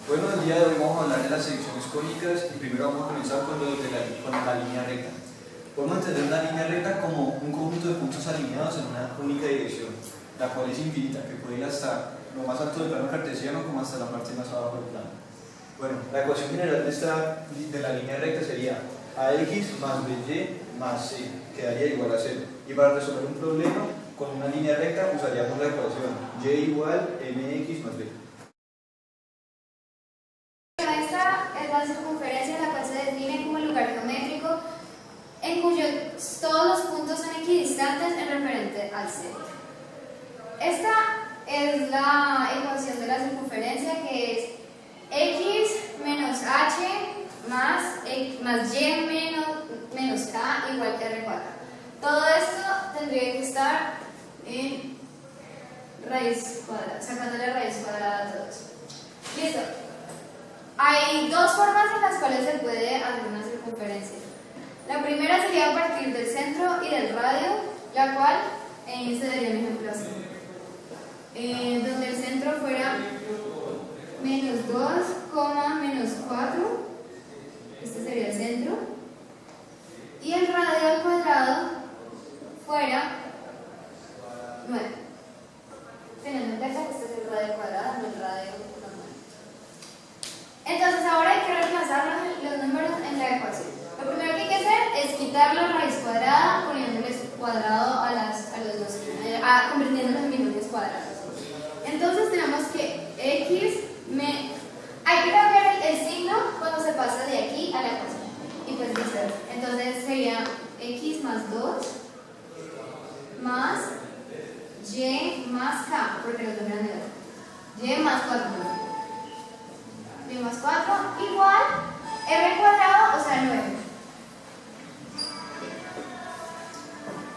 Bueno, el día de hoy vamos a hablar de las secciones cónicas y primero vamos a comenzar con la línea recta. Podemos entender una línea recta como un conjunto de puntos alineados en una única dirección, la cual es infinita, que puede ir hasta lo más alto del plano cartesiano como hasta la parte más abajo del plano. Bueno, la ecuación general de la línea recta sería ax más by más c, quedaría igual a 0. Y para resolver un problema con una línea recta usaríamos la ecuación y igual mx más b. Esta es la circunferencia, la cual se define como el lugar geométrico en cuyo todos los puntos son equidistantes en referente al centro. Esta es la ecuación de la circunferencia, que es x menos h más y menos k igual que r cuadrado. Todo esto tendría que estar en raíz cuadrada, sacándole raíz cuadrada a todo eso. Listo. Hay dos formas en las cuales se puede hacer una circunferencia. La primera sería a partir del centro y del radio, la cual se daría un ejemplo así. Donde el centro fuera menos 2, menos 4, este sería el centro, y el radio al cuadrado fuera 9. Teniendo en cuenta que este es el radio al cuadrado, no el radio normal. Entonces ahora hay que reemplazar los números en la ecuación. Lo primero que hay que hacer es quitar la raíz cuadrada poniéndoles cuadrado a los dos, convirtiéndolos en binomios cuadrados. Entonces tenemos que hay que cambiar el signo cuando se pasa de aquí a la ecuación. Y pues listo. Entonces sería x más 2 más y más k, porque los dos eran de 2. Y más 4. Y más 4 igual r cuadrado, o sea 9.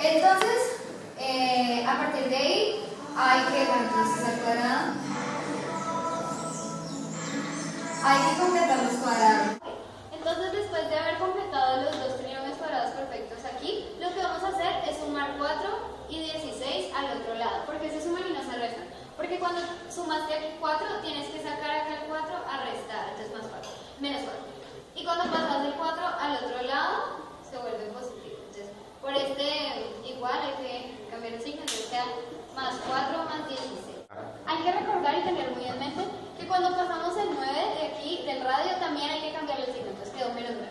Entonces, a partir de ahí hay que, entonces al cuadrado hay que completar los cuadrados. Entonces, después de haber completado los dos trinomios cuadrados perfectos aquí, lo que vamos a hacer es sumar 4 y 16 al otro lado, porque se suman y no se restan. Porque cuando sumaste aquí 4, tienes que sacar acá el 4 a restar, entonces más 4, menos 4. Y cuando pasas del 4 al otro lado, se vuelve positivo. Entonces, por igual hay que cambiar el signo, entonces queda más 4 más 16. Hay que recordar y tener muy en mente que cuando pasamos el 9 de aquí, del radio, también hay que cambiar el signo, entonces quedó menos 9.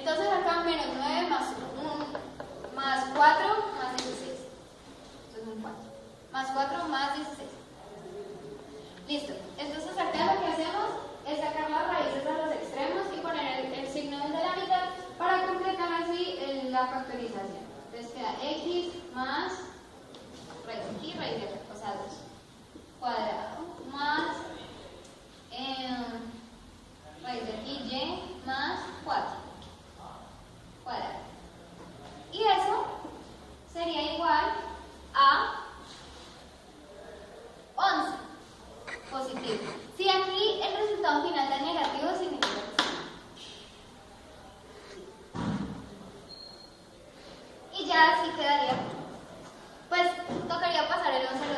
Entonces acá menos 9 más 4 más 16. Entonces un 4. Más 4 más 16. Listo. Entonces acá lo que hacemos es sacar las raíces a los extremos y poner el signo de la mitad para completar así la factorización. Entonces queda x más raíz de aquí, raíz de acá, o sea 2 cuadrado más raíz de aquí y más 4 cuadrado. Y eso sería igual a 11 positivo. Si aquí el resultado final da negativo, significa que sí. Y ya así quedaría. Pues tocaría pasar el 11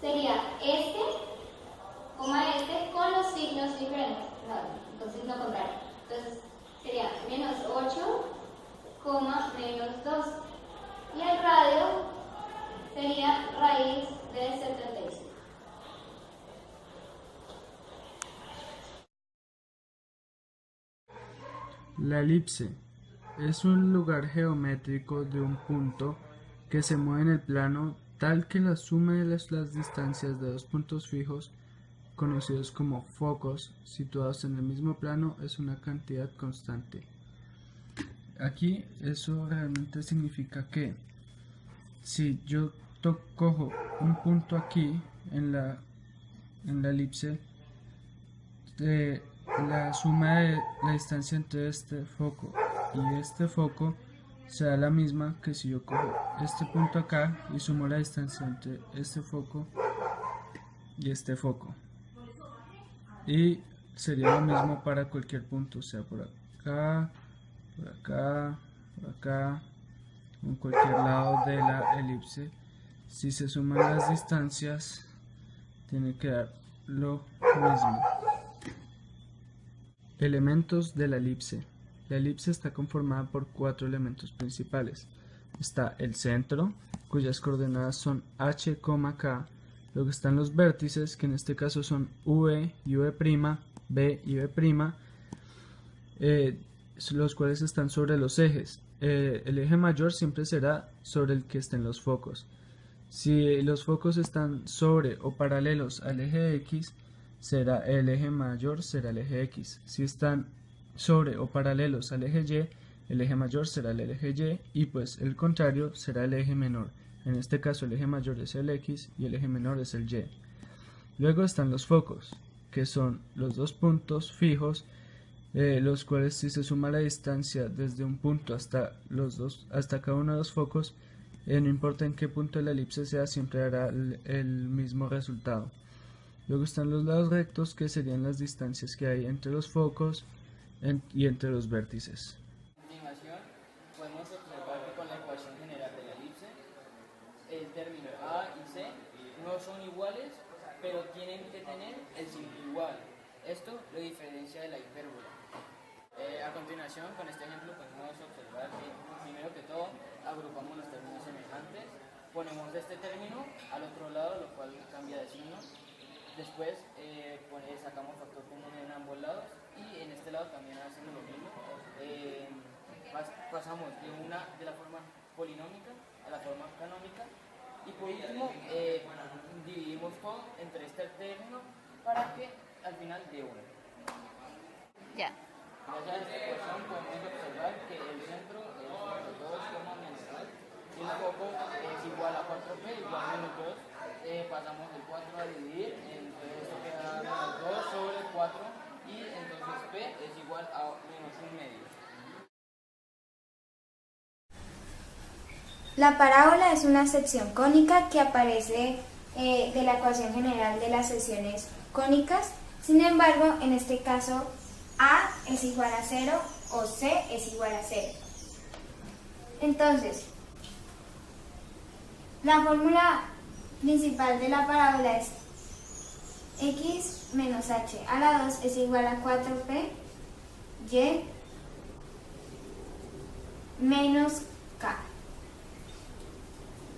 sería este, coma este, con los signos diferentes. No, con signo contrario. Entonces sería menos 8, coma menos 2. Y el radio sería raíz de 75. La elipse es un lugar geométrico de un punto que se mueve en el plano tal que la suma de las distancias de dos puntos fijos, conocidos como focos, situados en el mismo plano, es una cantidad constante. Aquí eso realmente significa que si yo cojo un punto aquí en la elipse, la suma de la distancia entre este foco y este foco será la misma que si yo cojo este punto acá y sumo la distancia entre este foco y este foco, y sería lo mismo para cualquier punto, o sea, por acá, por acá, por acá, en cualquier lado de la elipse. Si se suman las distancias, tiene que dar lo mismo. Elementos de la elipse. La elipse está conformada por 4 elementos principales. Está el centro, cuyas coordenadas son h, k. Luego están los vértices, que en este caso son v y v', b y b', los cuales están sobre los ejes. El eje mayor siempre será sobre el que estén los focos. Si los focos están sobre o paralelos al eje X, será el eje mayor, será el eje X. Si están sobre o paralelos al eje Y, el eje mayor será el eje Y, y pues el contrario será el eje menor. En este caso el eje mayor es el X y el eje menor es el Y. Luego están los focos, que son los dos puntos fijos, los cuales si se suma la distancia desde un punto hasta cada uno de los focos, no importa en qué punto de la elipse sea, siempre dará el mismo resultado. Luego están los lados rectos, que serían las distancias que hay entre los focos y entre los vértices. A continuación, podemos observar que con la ecuación general de la elipse, el término A y C no son iguales, pero tienen que tener el signo igual. Esto lo diferencia de la hipérbola. A continuación, con este ejemplo podemos observar que, primero que todo, agrupamos los términos semejantes, ponemos este término al otro lado, lo cual cambia de signo. Después sacamos factor común en ambos lados y en este lado también hacemos lo mismo. Pasamos de la forma polinómica a la forma canónica y por último dividimos todo entre este término para que al final dé 1. Ya. Gracias a esta ecuación podemos observar que el centro es menos 2, mensual y el foco es igual a 4p igual a menos 2. Pasamos el 4 a dividir, entonces esto queda menos 2 sobre 4 y entonces p es igual a menos 1/2. La parábola es una sección cónica que aparece de la ecuación general de las secciones cónicas. Sin embargo, en este caso, A es igual a 0 o C es igual a 0. Entonces, la fórmula principal de la parábola es x menos h a la 2 es igual a 4p y menos k.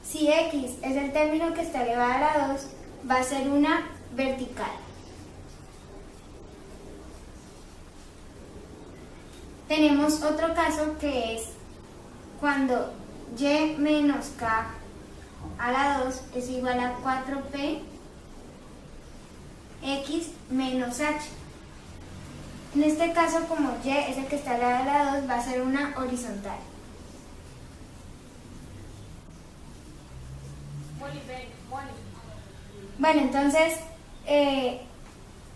Si x es el término que está elevado a la 2, va a ser una vertical. Tenemos otro caso que es cuando y menos k a la 2 es igual a 4p x menos h. En este caso, como y es el que está elevado a la 2, va a ser una horizontal. Bueno, entonces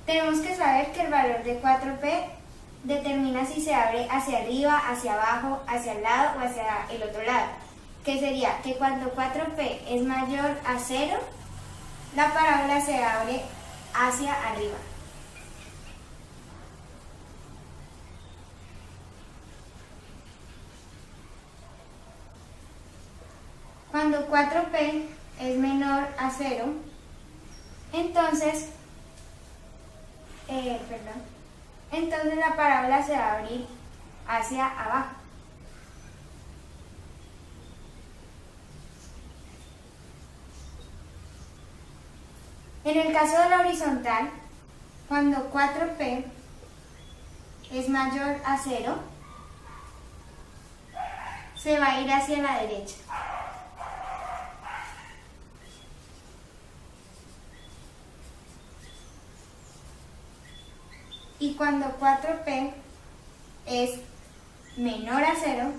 tenemos que saber que el valor de 4p determina si se abre hacia arriba, hacia abajo, hacia el lado o hacia el otro lado. Que sería que cuando 4p es mayor a 0, la parábola se abre hacia arriba. Cuando 4p es menor a 0, Entonces, entonces la parábola se va a abrir hacia abajo. En el caso de la horizontal, cuando 4p es mayor a 0, se va a ir hacia la derecha. Y cuando 4p es menor a 0,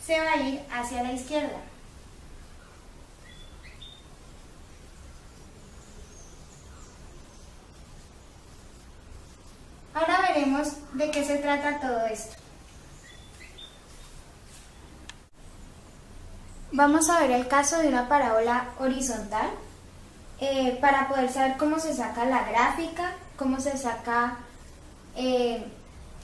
se va a ir hacia la izquierda. Ahora veremos de qué se trata todo esto. Vamos a ver el caso de una parábola horizontal para poder saber cómo se saca la gráfica, cómo se saca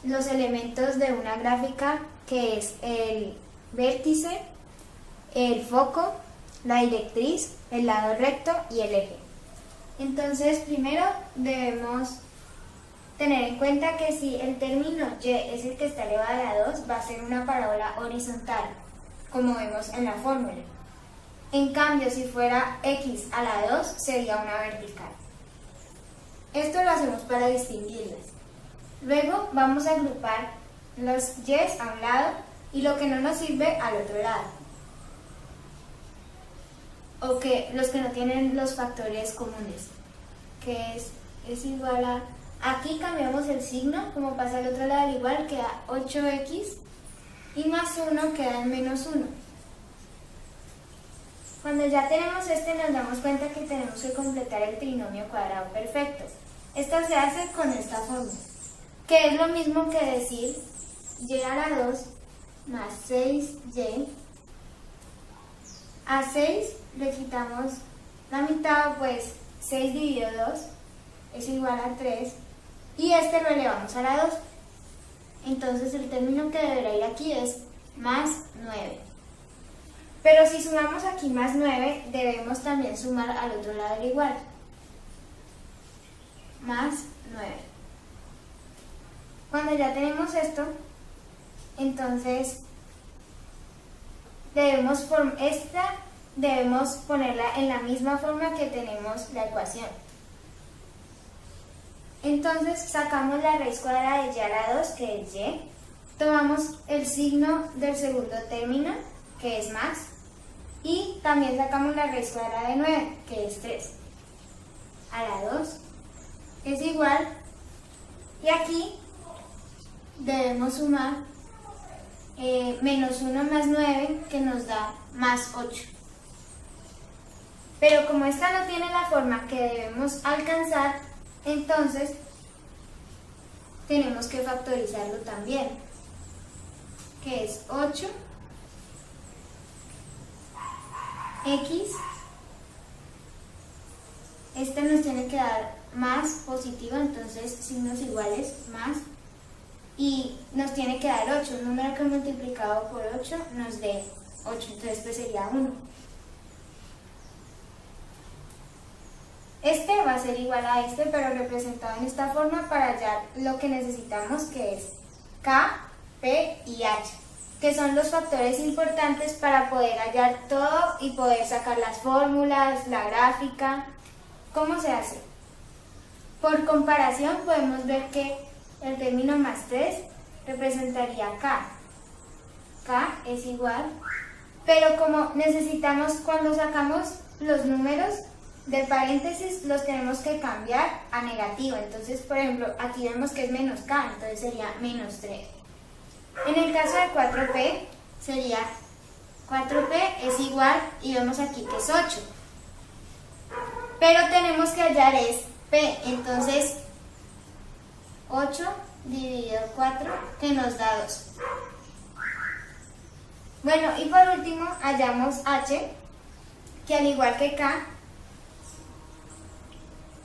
los elementos de una gráfica, que es el vértice, el foco, la directriz, el lado recto y el eje. Entonces, primero debemos tener en cuenta que si el término y es el que está elevado a la 2, va a ser una parábola horizontal, como vemos en la fórmula. En cambio, si fuera x a la 2, sería una vertical. Esto lo hacemos para distinguirlas. Luego vamos a agrupar los y a un lado y lo que no nos sirve al otro lado. O que los que no tienen los factores comunes, que es igual a... Aquí cambiamos el signo, como pasa al otro lado, al igual queda 8x y más 1 queda en menos 1. Cuando ya tenemos nos damos cuenta que tenemos que completar el trinomio cuadrado perfecto. Esto se hace con esta fórmula, que es lo mismo que decir y a la 2 más 6y. A 6 le quitamos la mitad, pues 6 dividido 2 es igual a 3. Y lo elevamos a la 2. Entonces el término que deberá ir aquí es más 9. Pero si sumamos aquí más 9, debemos también sumar al otro lado del igual. Más 9. Cuando ya tenemos esto, entonces debemos ponerla en la misma forma que tenemos la ecuación. Entonces sacamos la raíz cuadrada de y a la 2, que es y, tomamos el signo del segundo término, que es más, y también sacamos la raíz cuadrada de 9, que es 3. A la 2 es igual, y aquí debemos sumar menos 1 más 9, que nos da más 8. Pero como esta no tiene la forma que debemos alcanzar, entonces tenemos que factorizarlo también, que es 8 x. Este nos tiene que dar más positivo, entonces signos iguales, más, y nos tiene que dar 8, un número que multiplicado por 8 nos dé 8, entonces pues sería 1. Este va a ser igual a pero representado en esta forma para hallar lo que necesitamos, que es K, P y H, que son los factores importantes para poder hallar todo y poder sacar las fórmulas, la gráfica. ¿Cómo se hace? Por comparación podemos ver que el término más 3 representaría K. K es igual, pero como necesitamos, cuando sacamos los números de paréntesis, los tenemos que cambiar a negativo. Entonces, por ejemplo, aquí vemos que es menos K, entonces sería menos 3. En el caso de 4P, sería 4P es igual, y vemos aquí que es 8. Pero tenemos que hallar es P, entonces 8 dividido 4, que nos da 2. Bueno, y por último hallamos H, que al igual que K,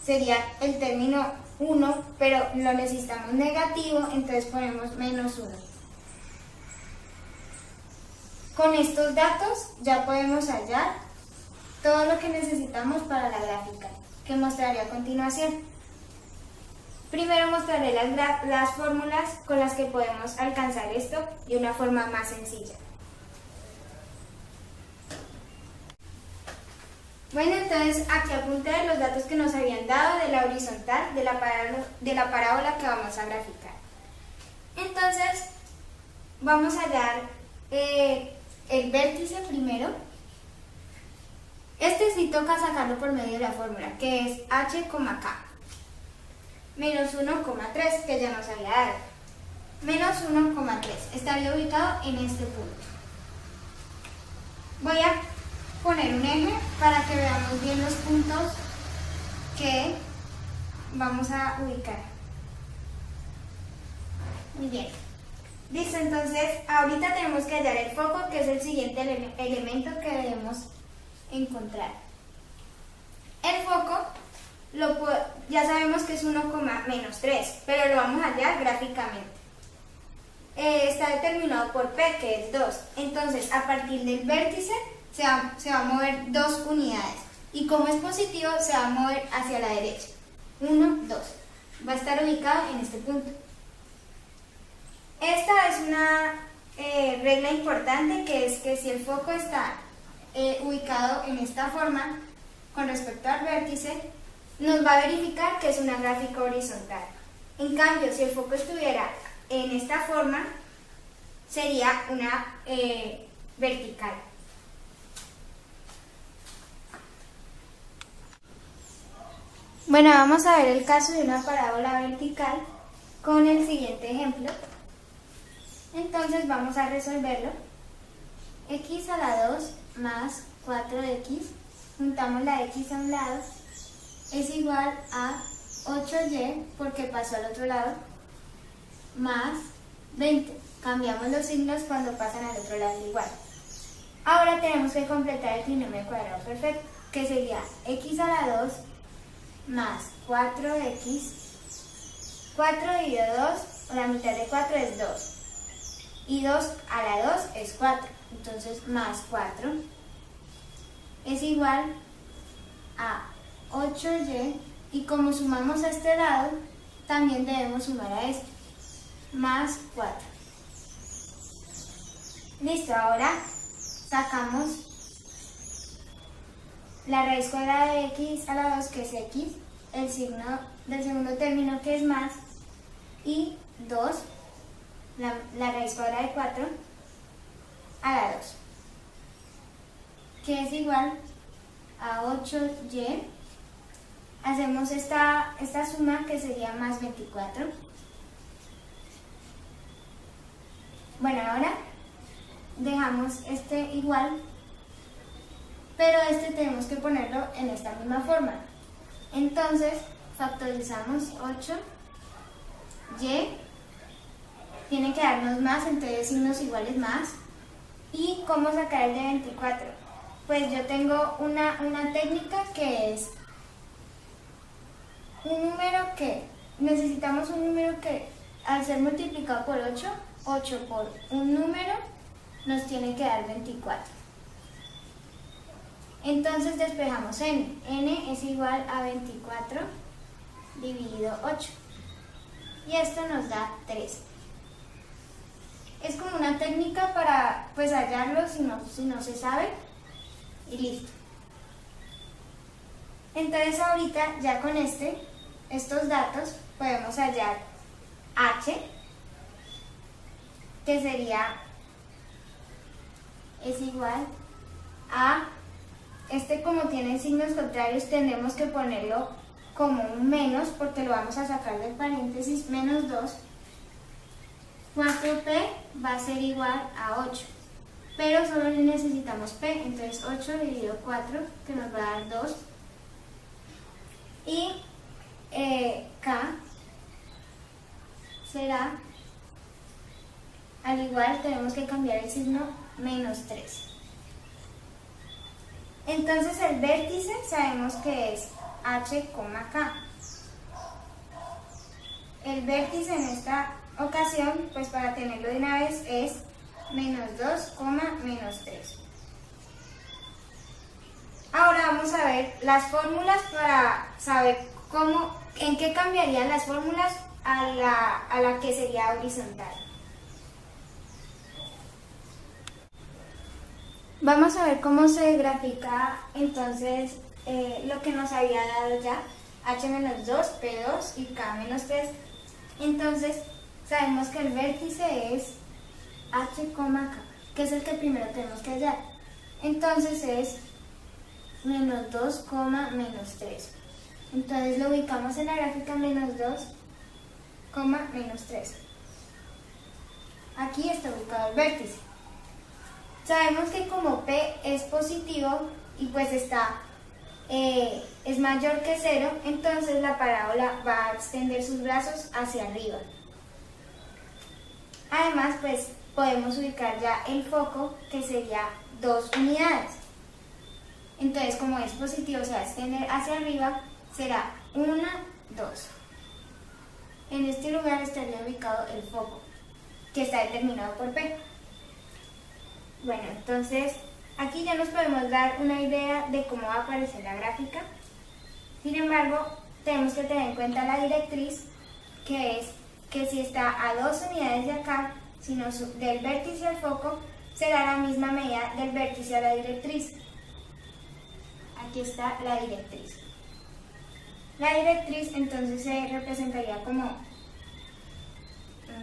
sería el término 1, pero lo necesitamos negativo, entonces ponemos menos 1. Con estos datos ya podemos hallar todo lo que necesitamos para la gráfica, que mostraré a continuación. Primero mostraré las fórmulas con las que podemos alcanzar esto de una forma más sencilla. Bueno, entonces aquí apunté los datos que nos habían dado de la horizontal de la parábola que vamos a graficar. Entonces, vamos a hallar el vértice primero. Este sí toca sacarlo por medio de la fórmula, que es h, k, menos 1,3, que ya nos había dado. Menos 1,3, estaría ubicado en este punto. Voy a poner un eje para que veamos bien los puntos que vamos a ubicar. Muy bien. Listo, entonces ahorita tenemos que hallar el foco, que es el siguiente elemento que debemos encontrar. El foco ya sabemos que es 1,-3, pero lo vamos a hallar gráficamente. Está determinado por P, que es 2. Entonces, a partir del vértice se va a mover 2 unidades. Y como es positivo, se va a mover hacia la derecha. 1, 2. Va a estar ubicado en este punto. Esta es una regla importante, que es que si el foco está ubicado en esta forma, con respecto al vértice, nos va a verificar que es una gráfica horizontal. En cambio, si el foco estuviera en esta forma, sería una vertical. Bueno, vamos a ver el caso de una parábola vertical con el siguiente ejemplo. Entonces vamos a resolverlo. X a la 2 más 4x, juntamos la x a un lado, es igual a 8y, porque pasó al otro lado, más 20. Cambiamos los signos cuando pasan al otro lado igual. Ahora tenemos que completar el trinomio cuadrado perfecto, que sería x a la 2 más 4x, 4 dividido 2, la mitad de 4 es 2. Y 2 a la 2 es 4, entonces más 4 es igual a 8y, y como sumamos a este lado, también debemos sumar a este, más 4. Listo, ahora sacamos la raíz cuadrada de x a la 2, que es x, el signo del segundo término, que es más, y 2, la raíz cuadrada de 4 a la 2, que es igual a 8y. Hacemos esta suma, que sería más 24. Bueno, ahora dejamos este igual, pero este tenemos que ponerlo en esta misma forma. Entonces factorizamos 8y, tiene que darnos más, entonces signos iguales más. ¿Y cómo sacar el de 24? Pues yo tengo una técnica, que es un número necesitamos un número que al ser multiplicado por 8 por un número nos tiene que dar 24. Entonces despejamos n. N es igual a 24 dividido 8. Y esto nos da 3. Es como una técnica para hallarlo si no se sabe. Y listo. Entonces ahorita ya con estos datos podemos hallar h, que es igual a, como tiene signos contrarios, tendremos que ponerlo como un menos, porque lo vamos a sacar del paréntesis, menos 2. 4p va a ser igual a 8, pero solo necesitamos p, entonces 8 dividido 4, que nos va a dar 2, y k será, al igual tenemos que cambiar el signo, menos 3. Entonces el vértice sabemos que es h, k. El vértice en esta ocasión, pues para tenerlo de una vez, es menos 2, menos 3. Ahora vamos a ver las fórmulas para saber en qué cambiarían las fórmulas a la que sería horizontal. Vamos a ver cómo se grafica entonces lo que nos había dado ya, h-2, p2 y k-3. Entonces sabemos que el vértice es h, k, que es el que primero tenemos que hallar. Entonces es menos 2, menos 3. Entonces lo ubicamos en la gráfica menos 2, menos 3. Aquí está ubicado el vértice. Sabemos que como P es positivo y pues es mayor que 0, entonces la parábola va a extender sus brazos hacia arriba. Además, pues podemos ubicar ya el foco, que sería 2 unidades. Entonces, como es positivo, se va a extender hacia arriba, será 1, 2. En este lugar estaría ubicado el foco, que está determinado por P. Bueno, entonces aquí ya nos podemos dar una idea de cómo va a aparecer la gráfica. Sin embargo, tenemos que tener en cuenta la directriz, que es que si está a 2 unidades de acá, sino del vértice al foco, será la misma medida del vértice a la directriz. Aquí está la directriz. La directriz entonces se representaría como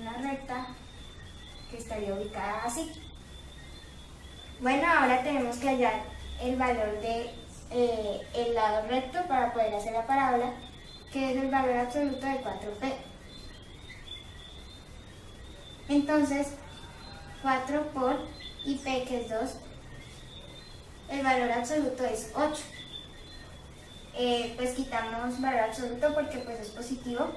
una recta que estaría ubicada así. Bueno, ahora tenemos que hallar el valor de el lado recto para poder hacer la parábola, que es el valor absoluto de 4p. Entonces, 4 por ip, que es 2, el valor absoluto es 8. Pues quitamos valor absoluto porque pues es positivo.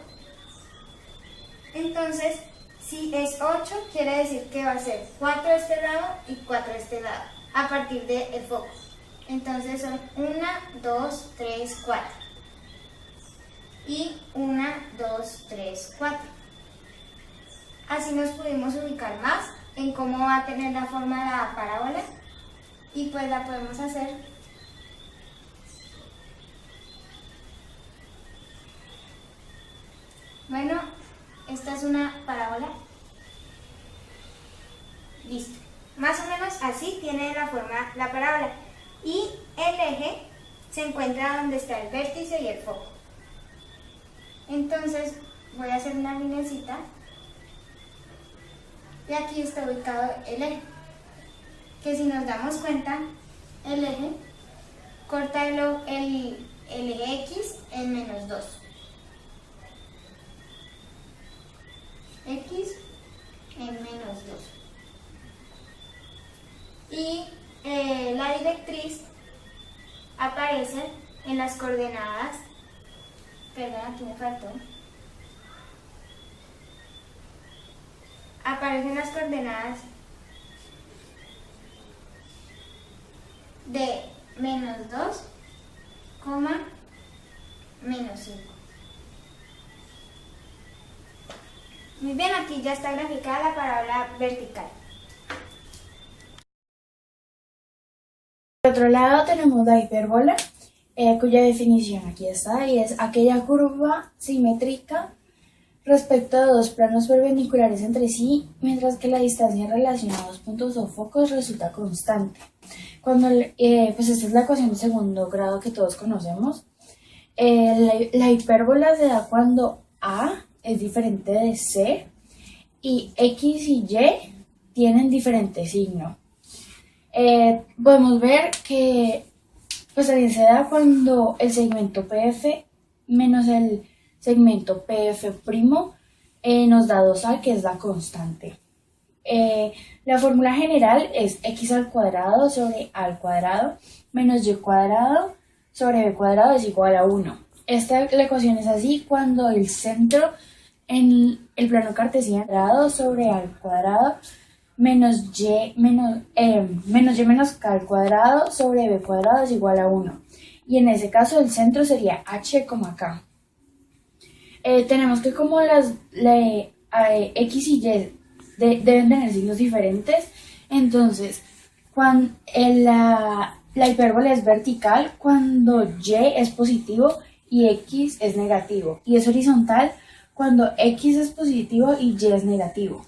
Entonces, si es 8, quiere decir que va a ser 4 de este lado y 4 de este lado, a partir del foco. Entonces son 1, 2, 3, 4. Y 1, 2, 3, 4. Así nos pudimos ubicar más en cómo va a tener la forma de la parábola. Y pues la podemos hacer. Bueno, esta es una parábola. Listo. Más o menos así tiene la forma la parábola. Y el eje se encuentra donde está el vértice y el foco. Entonces voy a hacer una lineecita. Y aquí está ubicado el eje. Que si nos damos cuenta, el eje corta el eje X en menos 2. X en menos 2. Y la directriz aparece en las coordenadas, perdón, aquí me faltó, aparecen las coordenadas de menos 2, menos 5. Muy bien, aquí ya está graficada la parábola vertical. Por otro lado tenemos la hipérbola, cuya definición aquí está, y es aquella curva simétrica respecto a dos planos perpendiculares entre sí, mientras que la distancia en relación a dos puntos o focos resulta constante. Cuando, pues esta es la ecuación de segundo grado que todos conocemos. La hipérbola se da cuando A es diferente de C y X y Y tienen diferente signo. Podemos ver que pues también se da cuando el segmento PF menos el segmento PF' nos da 2A, que es la constante. La fórmula general es x al cuadrado sobre a al cuadrado menos y cuadrado sobre b cuadrado es igual a 1. La ecuación es así cuando el centro en el plano cartesiano cuadrado sobre a al cuadrado menos y menos k al cuadrado sobre b cuadrado es igual a 1. Y en ese caso el centro sería h, k. Tenemos que como x y y deben tener signos diferentes, entonces cuando La hipérbola es vertical cuando y es positivo y x es negativo, y es horizontal cuando x es positivo y y es negativo.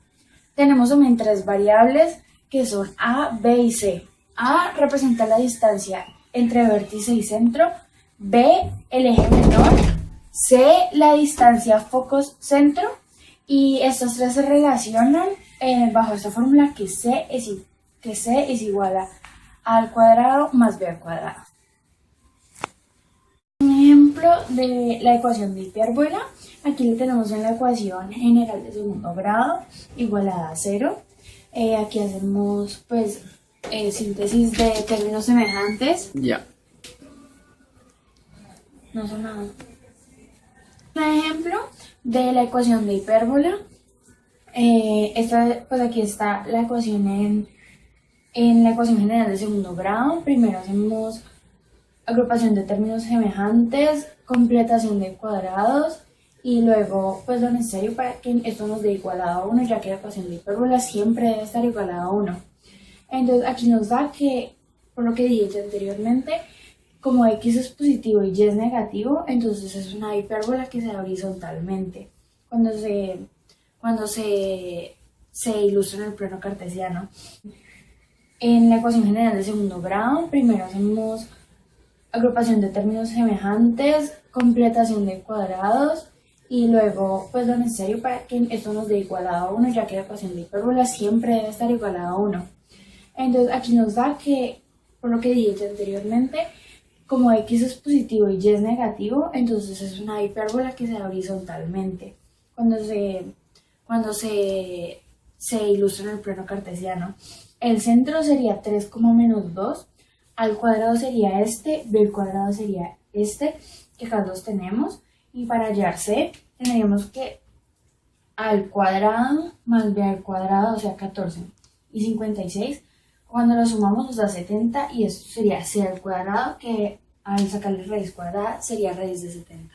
Tenemos también tres variables que son a, b y c. A representa la distancia entre vértice y centro, b el eje menor, c la distancia focos-centro, y estos tres se relacionan bajo esta fórmula que c es igual a al cuadrado más b al cuadrado. Un ejemplo de la ecuación de hipérbola, aquí lo tenemos en la ecuación general de segundo grado, igualada a 0. Aquí hacemos pues síntesis de términos semejantes. Ya. No son nada. Un ejemplo de la ecuación de hipérbola. Pues aquí está la ecuación en la ecuación general de segundo grado. Primero hacemos agrupación de términos semejantes, completación de cuadrados y luego pues lo necesario para que esto nos dé igualado a 1, ya que la ecuación de hipérbola siempre debe estar igualada a 1. Entonces aquí nos da que, por lo que dije anteriormente, como x es positivo y y es negativo, entonces es una hipérbola que se da horizontalmente cuando se ilustra en el plano cartesiano. En la ecuación general de segundo grado, primero hacemos agrupación de términos semejantes, completación de cuadrados y luego pues lo necesario para que esto nos dé igualado a 1, ya que la ecuación de hipérbola siempre debe estar igualada a 1. Entonces aquí nos da que, por lo que dije anteriormente, como x es positivo y y es negativo, entonces es una hipérbola que se da horizontalmente cuando se ilustra en el plano cartesiano. El centro sería 3, menos 2, al cuadrado sería este, b al cuadrado sería este, que acá los tenemos, y para hallar c tendríamos que al cuadrado más b al cuadrado, o sea 14 y 56, cuando lo sumamos nos da 70 y esto sería c al cuadrado, que al sacarle raíz cuadrada sería raíz de 70.